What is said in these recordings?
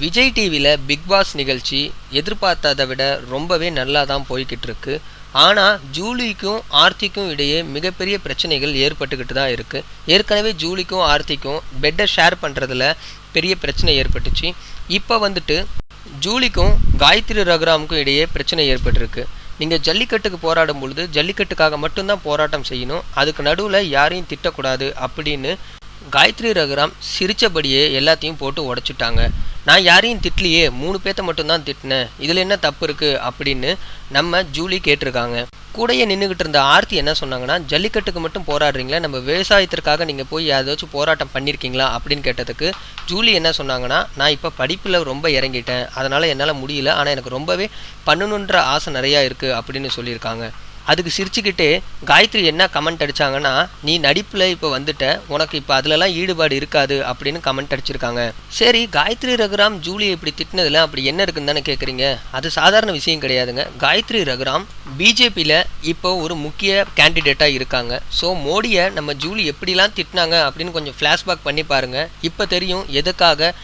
விஜய் டிவியில் big pass நிகழ்ச்சி எதிர்பார்த்ததை விட ரொம்பவே நல்லா தான் போய்கிட்டு இருக்கு. ஆனால் ஜூலிக்கும் ஆர்த்திக்கும் இடையே மிகப்பெரிய பிரச்சனைகள் ஏற்பட்டுக்கிட்டு தான் இருக்குது. ஏற்கனவே ஜூலிக்கும் ஆர்த்திக்கும் பெட்டை ஷேர் பண்ணுறதுல பெரிய பிரச்சனை ஏற்பட்டுச்சு. இப்போ வந்துட்டு ஜூலிக்கும் காயத்ரி ரகுராமுக்கும் இடையே பிரச்சனை ஏற்பட்டிருக்கு. நீங்கள் ஜல்லிக்கட்டுக்கு போராடும் பொழுது ஜல்லிக்கட்டுக்காக மட்டும்தான் போராட்டம் செய்யணும், அதுக்கு நடுவில் யாரையும் திட்டக்கூடாது அப்படின்னு காயத்ரி ரகுராம் சிரித்தபடியே எல்லாத்தையும் போட்டு உடச்சிட்டாங்க. நான் யாரையும் திட்டலையே, 3 பேர்த்த மட்டும்தான் திட்டினேன், இதில் என்ன தப்பு இருக்குது அப்படின்னு நம்ம ஜூலி கேட்டிருக்காங்க. கூடையே நின்றுக்கிட்டு இருந்த ஆர்த்தி என்ன சொன்னாங்கன்னா, ஜல்லிக்கட்டுக்கு மட்டும் போராடுறீங்களா, நம்ம விவசாயத்திற்காக நீங்கள் போய் ஏதாச்சும் போராட்டம் பண்ணியிருக்கீங்களா அப்படின்னு கேட்டதுக்கு ஜூலி என்ன சொன்னாங்கன்னா, நான் இப்போ படிப்பில் ரொம்ப இறங்கிட்டேன், அதனால் என்னால் முடியல, ஆனால் எனக்கு ரொம்பவே பண்ணணுன்ற ஆசை நிறையா இருக்குது அப்படின்னு சொல்லியிருக்காங்க. அதுக்கு சிரிச்சுக்கிட்டே காயத்ரி என்ன கமெண்ட் அடித்தாங்கன்னா, நீ நடிப்பில் இப்போ வந்துட்ட, உனக்கு இப்போ அதிலலாம் ஈடுபாடு இருக்காது அப்படின்னு கமெண்ட் அடிச்சிருக்காங்க. சரி, காயத்ரி ரகுராம் ஜூலியை இப்படி திட்டினதில் அப்படி என்ன இருக்குன்னு தானே கேட்குறீங்க? அது சாதாரண விஷயம் கிடையாதுங்க. காயத்ரி ரகுராம் பிஜேபியில் இப்போ ஒரு முக்கிய கேண்டிடேட்டாக இருக்காங்க. ஸோ மோடியை நம்ம ஜூலி எப்படிலாம் திட்டினாங்க அப்படின்னு கொஞ்சம் ஃப்ளாஷ்பேக் பண்ணி பாருங்கள். இப்போ தெரியும் எதுக்காக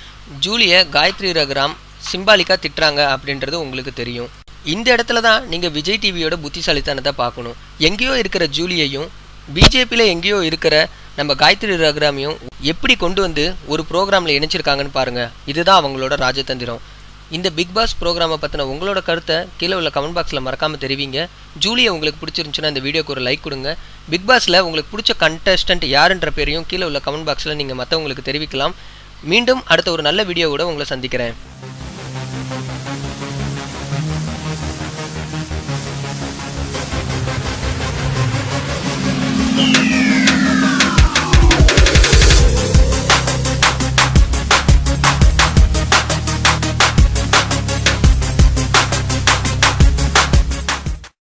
ஜூலியை காயத்ரி ரகுராம் சிம்பாலிக்காக திட்டுறாங்க அப்படின்றது உங்களுக்கு தெரியும். இந்த இடத்துல தான் நீங்கள் விஜய் டிவியோட புத்திசாலித்தனத்தை பார்க்கணும். எங்கேயோ இருக்கிற ஜூலியையும் பிஜேபியில் எங்கேயோ இருக்கிற நம்ம காயத்ரி ரகுராமையும் எப்படி கொண்டு வந்து ஒரு ப்ரோக்ராமில் இணைச்சிருக்காங்கன்னு பாருங்கள். இதுதான் அவங்களோட ராஜதந்திரம். இந்த பிக் பாஸ் ப்ரோக்ராமை பற்றின உங்களோட கருத்தை கீழே உள்ள கமெண்ட் பாக்ஸில் மறக்காமல் தெரிவிங்க. ஜூலியை உங்களுக்கு பிடிச்சிருந்துச்சுன்னா இந்த வீடியோக்கு ஒரு லைக் கொடுங்க. பிக் பாஸில் உங்களுக்கு பிடிச்ச கண்டஸ்டன்ட் யாருன்ற பேரையும் கீழே உள்ள கமெண்ட் பாக்ஸில் நீங்கள் மற்றவங்களுக்கு தெரிவிக்கலாம். மீண்டும் அடுத்த ஒரு நல்ல வீடியோவோட உங்களை சந்திக்கிறேன்.